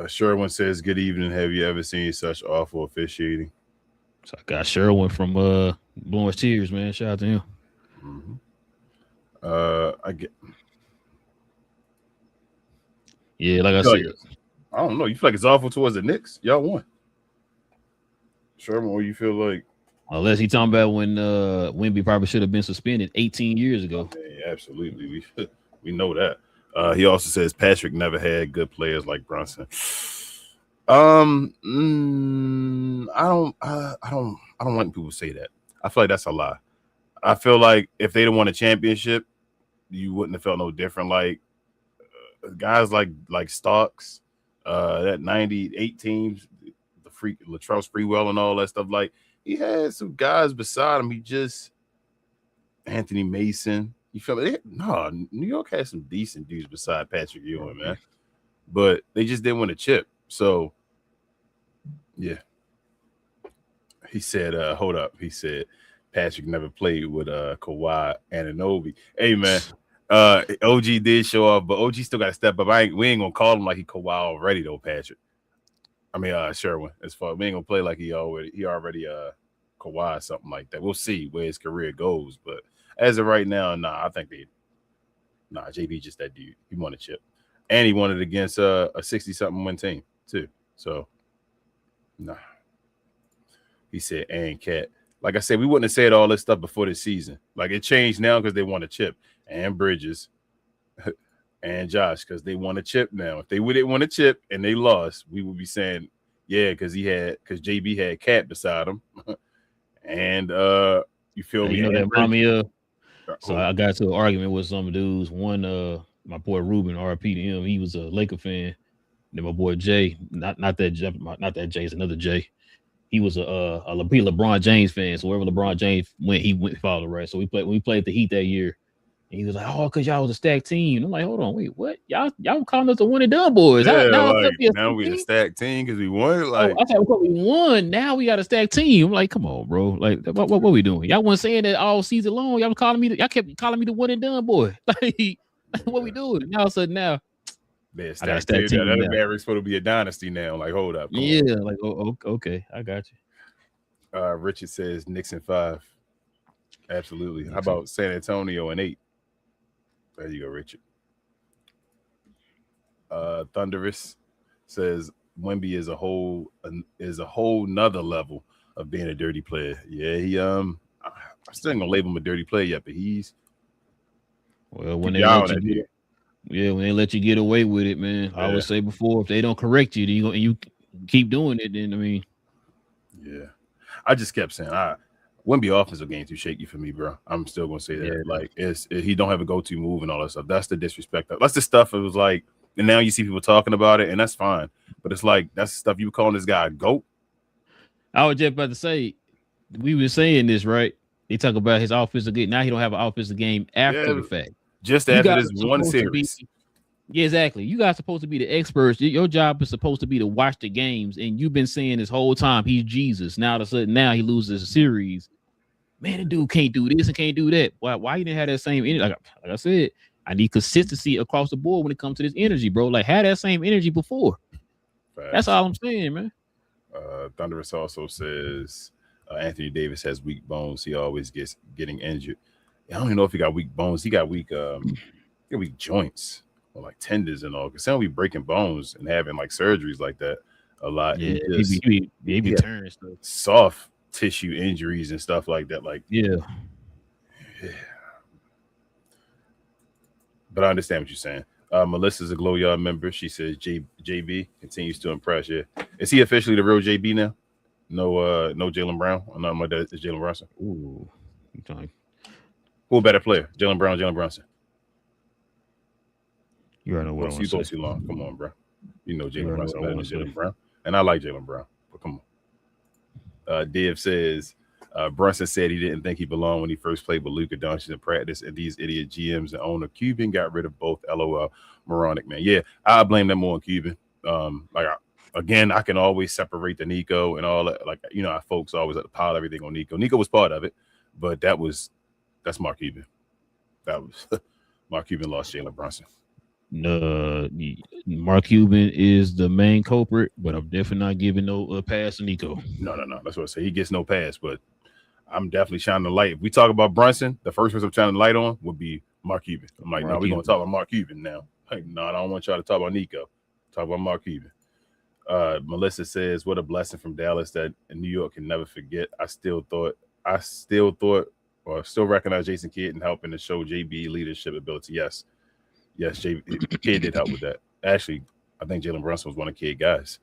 Sherwin says, good evening. Have you ever seen such awful officiating? So I got Sherwin from Blowing Tears, man. Shout out to him. Mm-hmm. Yeah, like I said, I don't know. You feel like it's awful towards the Knicks? Y'all won. Sherman, what you feel like? Unless he talking about when Wemby probably should have been suspended 18 years ago. Yeah, absolutely. We know that. He also says Patrick never had good players like Brunson. I don't like when people say that. I feel like that's a lie. I feel like if they'd have won a championship, you wouldn't have felt no different. Like guys like Starks, that 98 teams, the Latrell Sprewell and all that stuff. Like he had some guys beside him. He just Anthony Mason. You feel it? No, New York had some decent dudes beside Patrick Ewing, man. But they just didn't win a chip. So yeah. He said, hold up. He said Patrick never played with Kawhi Anunoby. Hey man, OG did show off, but OG still got to step up. We ain't gonna call him like he Kawhi already though, Patrick. I mean Sherwin. As far we ain't gonna play like he already Kawhi or something like that. We'll see where his career goes, but as of right now, I think JB just that dude. He won a chip. And he won it against a 60-something win team, too. So he said, and Cat. Like I said, we wouldn't have said all this stuff before this season. Like it changed now because they won a chip. And Bridges and Josh, because they won a chip now. If they didn't win a chip and they lost, we would be saying, yeah, because JB had Cat beside him. And you feel me? You know that remind me of. So I got to an argument with some dudes. One, my boy Ruben, RP to him, he was a Laker fan. Then my boy Jay, not that Jay, it's another Jay. He was a LeBron James fan. So wherever LeBron James went, he went followed, right? So we played the Heat that year. And he was like, "Oh, because y'all was a stacked team." I'm like, "Hold on, wait, what? Y'all calling us the one and done boys? Yeah, now we a stacked team because we won. Like, I thought we won. Now we got a stacked team. I'm like, come on, bro. Like, what we doing? Y'all wasn't saying that all season long. Y'all kept calling me the one and done boy. Like, what we doing? Now all of a sudden now. Man, stacked team. That Mavericks supposed to be a dynasty now. Like, hold up. Yeah, like, okay, I got you. Richard says Knicks in 5. Absolutely. How about San Antonio in 8? There you go, Richard. Thunderous says Wemby is a whole nother level of being a dirty player. Yeah, he I'm still ain't gonna label him a dirty player yet, but he's when they let you get away with it, man. I always say before, if they don't correct you, then you keep doing it, then I mean, yeah. I just kept saying Wemby offensive game too shaky for me, bro. I'm still gonna say that. Yeah. Like he don't have a go-to move and all that stuff. That's the disrespect. That's the stuff. It was like, and now you see people talking about it, and that's fine. But it's like that's the stuff you calling this guy a GOAT. I was just about to say, we were saying this, right? They talk about his offensive game. Now he don't have an offensive game after the fact. Just after this one series. Yeah, exactly. You guys are supposed to be the experts. Your job is supposed to be to watch the games, and you've been saying this whole time he's Jesus. Now all of a sudden, he loses a series. Man, the dude can't do this and can't do that. Why you didn't have that same energy? Like I said, I need consistency across the board when it comes to this energy, bro. Like, had that same energy before. Facts. That's all I'm saying, man. Thunderous also says Anthony Davis has weak bones. He always getting injured. I don't even know if he got weak bones. He got weak joints or like tendons and all. Because he'll be breaking bones and having like surgeries like that a lot. Yeah, he be turning stuff. Soft tissue injuries and stuff like that. Like, yeah. But I understand what you're saying. Melissa's a Glow Yard member. She says JB continues to impress you. Is he officially the real JB now? No Jaylen Brown. I'm not my dad. It's Jalen Brunson. Ooh, who a better player, Jaylen Brown, Jalen Brunson? You already know what I'm saying. Too long. Come on, bro. You know Jalen Brunson better than Jaylen Brown, and I like Jaylen Brown. But come on. Div says Brunson said he didn't think he belonged when he first played with Luka Doncic in practice, and these idiot GMs and owner Cuban got rid of both. LOL, moronic man. Yeah, I blame them more on Cuban. Again, I can always separate the Nico and all that. Like, you know, our folks always like to pile everything on Nico. Nico was part of it, but that's Mark Cuban. That was Mark Cuban lost Jalen Brunson. Mark Cuban is the main culprit, but I'm definitely not giving no pass to Nico. No. That's what I say. He gets no pass, but I'm definitely shining the light. If we talk about Brunson, the first person I'm shining the light on would be Mark Cuban. I'm like, no, we're going to talk about Mark Cuban now. Like, no, I don't want y'all to talk about Nico. Talk about Mark Cuban. Melissa says, what a blessing from Dallas that New York can never forget. I still recognize Jason Kidd in helping to show JB leadership ability. Yes, JB Kidd did help with that. Actually, I think Jalen Brunson was one of Kidd guys.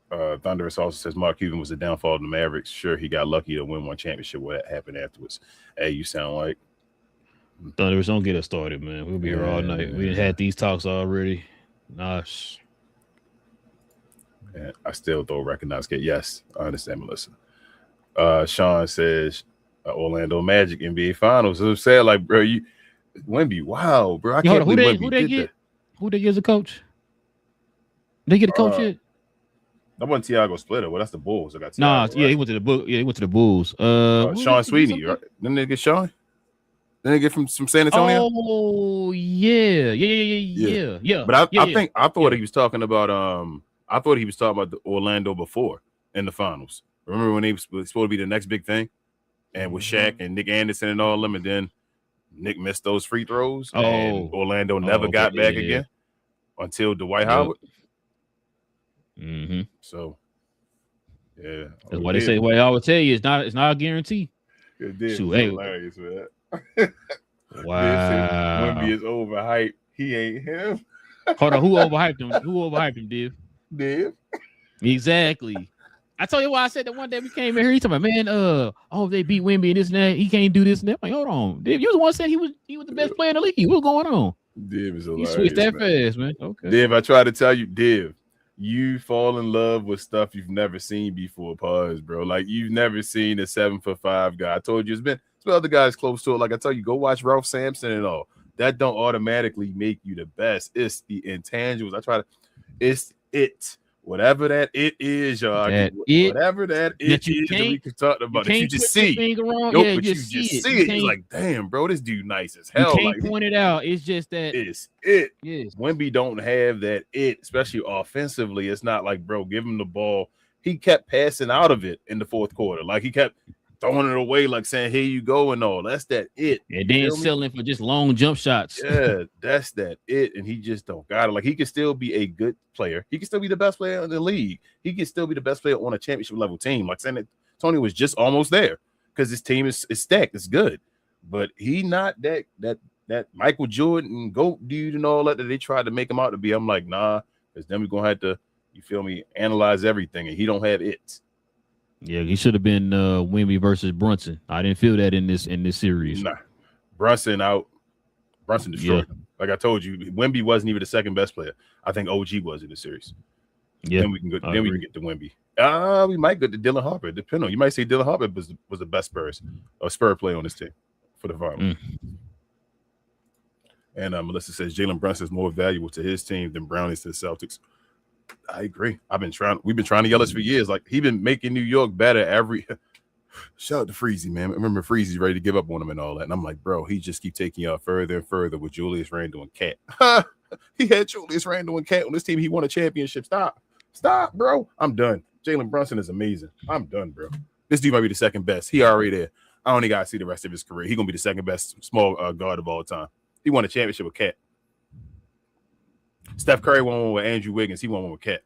Thunderous also says Mark Cuban was the downfall of the Mavericks. Sure, he got lucky to win one championship. What happened afterwards? Hey, you sound like Thunderous, don't get us started, man. We'll be here all night. We had these talks already. Gosh. And I still don't recognize it. Yes, I understand, Melissa. Sean says Orlando Magic NBA Finals. So I'm saying, like, bro, you Wemby, wow, bro. I can't believe who they get? Who they get as a coach? They get a coach yet? That wasn't Tiago Splitter. Well, that's the Bulls. I got Tiago, Nah, right? yeah, he went to the book. Yeah, he went to the Bulls. Sean Sweeney, right? Didn't they get Sean? Didn't they get from San Antonio? Oh yeah. But I thought he was talking about I thought he was talking about the Orlando before in the finals. Remember when he was supposed to be the next big thing, and with Shaq and Nick Anderson and all of them, and then Nick missed those free throws, and Orlando never got back again until Dwight Howard. Mm-hmm. So, yeah, that's why they say. Well, I would tell you, it's not a guarantee. It did. Shoot, Hilarious, man. Wow. Wemby is overhyped. He ain't him. Hold on, who overhyped him? Who overhyped him, Div? Div. Exactly. I told you why I said that one day we came in here. He told me, man, they beat Wemby and this and that. He can't do this and that. I'm like, hold on, Div. You was the one saying he was the best player in the league. What's going on? Div is hilarious. You switched that fast, man. Okay. Div, I tried to tell you, Div, you fall in love with stuff you've never seen before. Pause, bro. Like you've never seen a 7'5" guy. I told you it's been other guys close to it. Like I tell you, go watch Ralph Sampson and all. That don't automatically make you the best. It's the intangibles. It's it. Whatever that it is, y'all. Whatever that it is that we can talk about. You just see. You just see it. It's like, damn, bro, this dude nice as hell. You can't point it out. It's just that it's it. Yes. Wemby don't have that it, especially offensively. It's not like, bro, give him the ball. He kept passing out of it in the fourth quarter. Like he kept throwing it away, like saying, here you go and all. That's that it. And then selling for just long jump shots. Yeah, that's that it. And he just don't got it. Like he can still be a good player. He can still be the best player in the league. He can still be the best player on a championship level team. Like saying that Tony was just almost there because his team is stacked. It's good. But he not that Michael Jordan GOAT dude and all that they tried to make him out to be. I'm like, nah, because then we're gonna have to, you feel me, analyze everything, and he don't have it. Yeah, he should have been Wemby versus Brunson. I didn't feel that in this series. Nah, Brunson destroyed him. Like I told you, Wemby wasn't even the second best player. I think OG was in the series. Yeah, then we can go. Then we can get to Wemby. We might get to Dylan Harper. Depending on, you might say Dylan Harper was the best Spur player on this team for the final. And Melissa says Jalen Brunson is more valuable to his team than Brown is to the Celtics. I agree. We've been trying to yell this for years. Like he been making New York better every. Shout out to Freezy, man. I remember Freezy's ready to give up on him and all that. And I'm like, bro, he just keep taking y'all further and further with Julius Randle and Cat. He had Julius Randle and Cat on this team. He won a championship. Stop, bro. I'm done. Jalen Brunson is amazing. I'm done, bro. This dude might be the second best. He already there. I only got to see the rest of his career. He gonna be the second best small guard of all time. He won a championship with Cat. Steph Curry won one with Andrew Wiggins. He won one with Cat.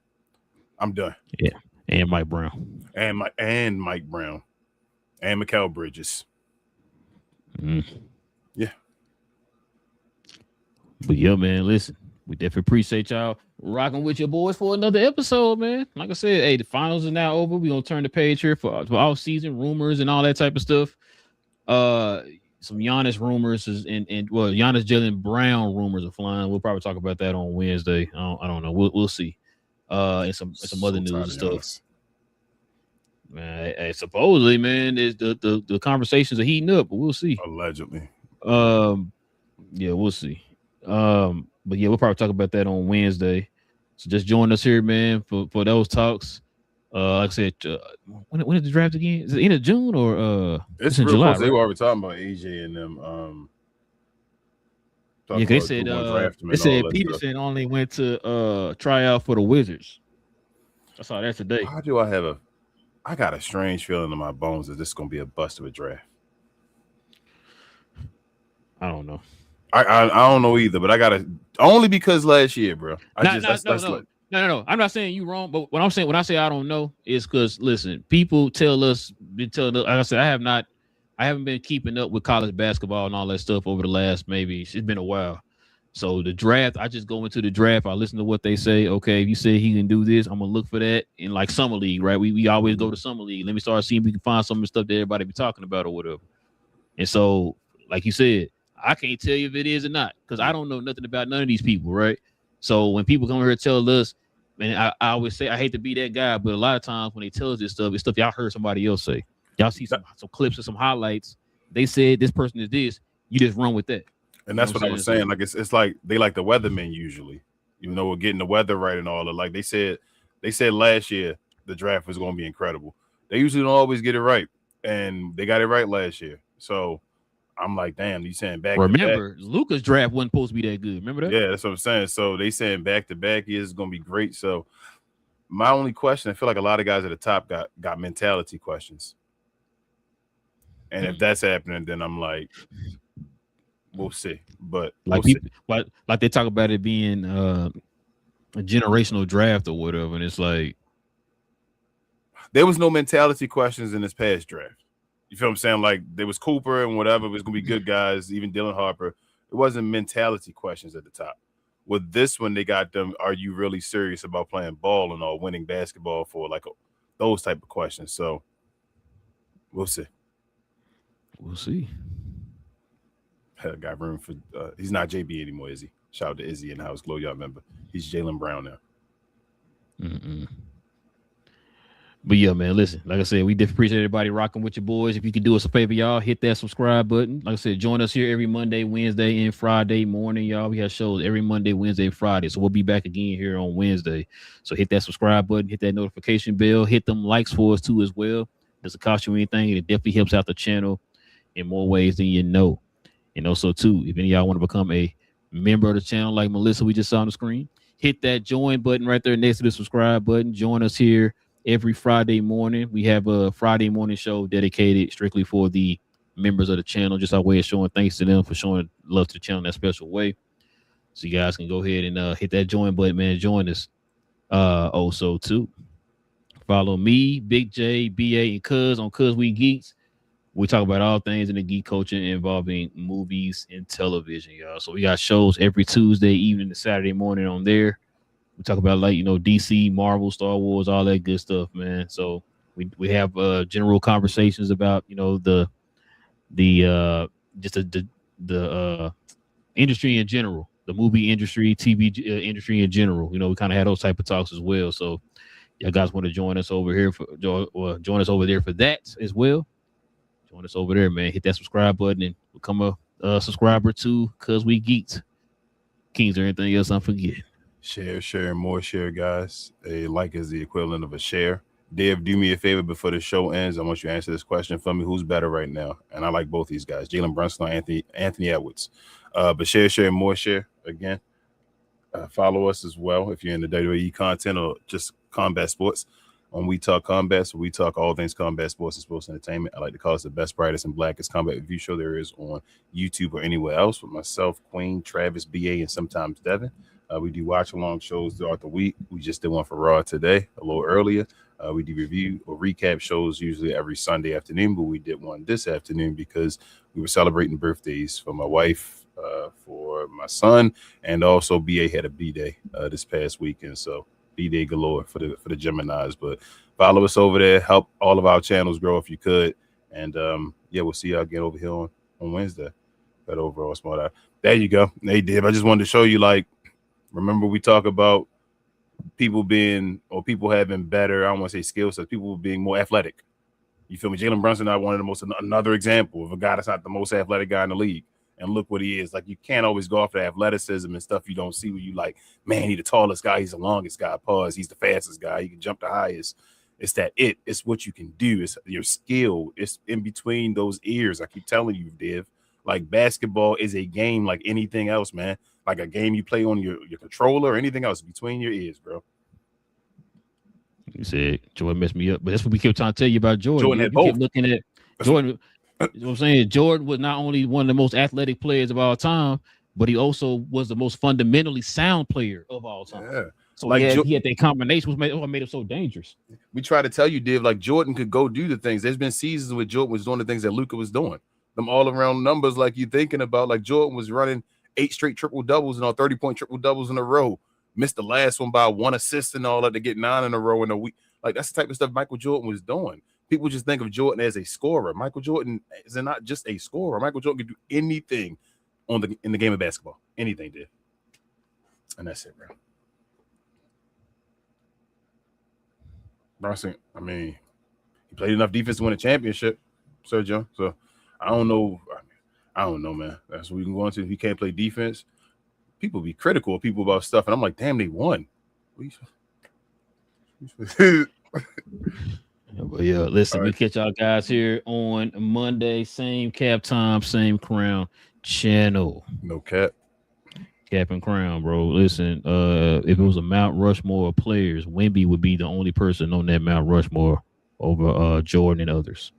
I'm done. Yeah, and Mike Brown. And Mike Brown. And Mikal Bridges. Yeah. But yeah, man, listen, we definitely appreciate y'all rocking with your boys for another episode, man. Like I said, hey, the finals are now over. We're going to turn the page here for all season rumors and all that type of stuff. Some Giannis rumors Giannis Jalen Brown rumors are flying. We'll probably talk about that on Wednesday. I don't know. We'll see. And some other news and stuff. Man, hey, supposedly, man, the conversations are heating up, but we'll see. Allegedly. Yeah, we'll see. But yeah, we'll probably talk about that on Wednesday. So just join us here, man, for those talks. Like I said, when is the draft again? Is it end of June or it's in July? They were already talking about AJ and them. Yeah, they said Peterson only went to try out for the Wizards. I saw that today. How do I got a strange feeling in my bones that this is gonna be a bust of a draft. I don't know. I don't know either, but I gotta only because last year, bro. No. I'm not saying you wrong, but when I say I don't know, is because listen, people tell us. Like I said, I haven't been keeping up with college basketball and all that stuff over the last it's been a while. So the draft, I just go into the draft. I listen to what they say. Okay, if you say he can do this, I'm gonna look for that in like summer league, right? We always go to summer league. Let me start seeing if we can find some of the stuff that everybody be talking about or whatever. And so, like you said, I can't tell you if it is or not because I don't know nothing about none of these people, right? So when people come here and tell us, and I always say I hate to be that guy, but a lot of times when they tell us this stuff, it's stuff y'all heard somebody else say. Y'all see some clips or some highlights. They said this person is this. You just run with that. And that's what I was saying. Like it's like they like the weathermen usually. You know, we're getting the weather right and all that. Like they said last year the draft was going to be incredible. They usually don't always get it right, and they got it right last year. So I'm like, damn, you saying back? Remember, Luka's draft wasn't supposed to be that good. Remember that? Yeah, that's what I'm saying. So they saying back to back is going to be great. So my only question, I feel like a lot of guys at the top got mentality questions, and if that's happening, then I'm like, we'll see. But like people, like they talk about it being a generational draft or whatever, and it's like there was no mentality questions in this past draft. You feel what I'm saying? Like there was Cooper and whatever. It was gonna be good guys, even Dylan Harper. It wasn't mentality questions at the top. With this one, they got them. Are you really serious about playing ball and all winning basketball for like those type of questions? So we'll see. We'll see. Got room for. He's not JB anymore, is he? Shout out to Izzy in the house. Glow, y'all remember? He's Jaylen Brown now. But yeah, man, listen, like I said, we appreciate everybody rocking with your boys. If you could do us a favor, y'all, hit that subscribe button. Like I said, join us here every Monday, Wednesday, and Friday morning, y'all. We have shows every Monday, Wednesday, and Friday. So we'll be back again here on Wednesday. So hit that subscribe button, hit that notification bell, hit them likes for us too as well. Doesn't cost you anything. It definitely helps out the channel in more ways than you know. And also, too, if any of y'all want to become a member of the channel like Melissa we just saw on the screen, hit that join button right there next to the subscribe button. Join us here every Friday morning. We have a Friday morning show dedicated strictly for the members of the channel, just our way of showing thanks to them for showing love to the channel in that special way. So you guys can go ahead and hit that join button, man. Join us. Also, too, follow me, Big J, BA, and Cuz on Cuz We Geeks. We talk about all things in the geek culture involving movies and television, y'all. So we got shows every Tuesday evening and Saturday morning on there. We talk about like, DC, Marvel, Star Wars, all that good stuff, man. So we have general conversations about, the industry in general, the movie industry, TV industry in general. We kind of had those type of talks as well. So y'all guys want to join us over here join us over there for that as well. Join us over there, man. Hit that subscribe button and become a subscriber to Cuz We Geeks. Kings or anything else I'm forgetting. Share, more share, guys. A like is the equivalent of a share. Dave, do me a favor before the show ends. I want you to answer this question for me. Who's better right now? And I like both these guys, Jalen Brunson or Anthony Edwards. But share, more share again. Follow us as well if you're in the WWE content or just combat sports. On We Talk Combat, so we talk all things combat sports and sports entertainment. I like to call it the best, brightest, and blackest combat review show there is on YouTube or anywhere else with myself, Queen, Travis, BA, and sometimes Devin. We do watch-along shows throughout the week. We just did one for Raw today, a little earlier. We do review or recap shows usually every Sunday afternoon, but we did one this afternoon because we were celebrating birthdays for my wife, for my son, and also BA had a B-Day this past weekend, so B-Day galore for the Geminis. But follow us over there, help all of our channels grow if you could, and we'll see y'all again over here on Wednesday. That overall smart eye. There you go. Hey, Dave, I just wanted to show you, like, remember we talk about people having better, I don't want to say skill sets, people being more athletic. You feel me? Jalen Brunson, another example of a guy that's not the most athletic guy in the league. And look what he is. Like, you can't always go off the athleticism and stuff you don't see where you like, man, he's the tallest guy, he's the longest guy, he's the fastest guy, he can jump the highest. It's it's what you can do. It's your skill. It's in between those ears. I keep telling you, Div. Like, basketball is a game like anything else, man. Like a game you play on your controller or anything else between your ears, bro. You said Jordan messed me up, but that's what we kept trying to tell you about Jordan. Jordan had both. Kept looking at Jordan. You know what I'm saying? Jordan was not only one of the most athletic players of all time, but he also was the most fundamentally sound player of all time. Yeah. So like he had that combination, what made him so dangerous. We try to tell you, Div, like Jordan could go do the things. There's been seasons where Jordan was doing the things that Luka was doing. Them all-around numbers like you're thinking about. Like Jordan was running 8 straight triple-doubles and all 30-point triple-doubles in a row. Missed the last one by 1 assist and all that to get 9 in a row in a week. Like, that's the type of stuff Michael Jordan was doing. People just think of Jordan as a scorer. Michael Jordan is not just a scorer. Michael Jordan can do anything in the game of basketball. Anything did. And that's it, bro. Bronson, I mean, he played enough defense to win a championship, Sergio. So I don't know. I don't know, man. That's what we can go into. If he can't play defense, people be critical of people about stuff. And I'm like, damn, they won. But yeah, listen, All we right. catch y'all guys here on Monday. Same cap time, same crown channel. No cap. Cap and crown, bro. Listen, if it was a Mount Rushmore of players, Wemby would be the only person on that Mount Rushmore over Jordan and others.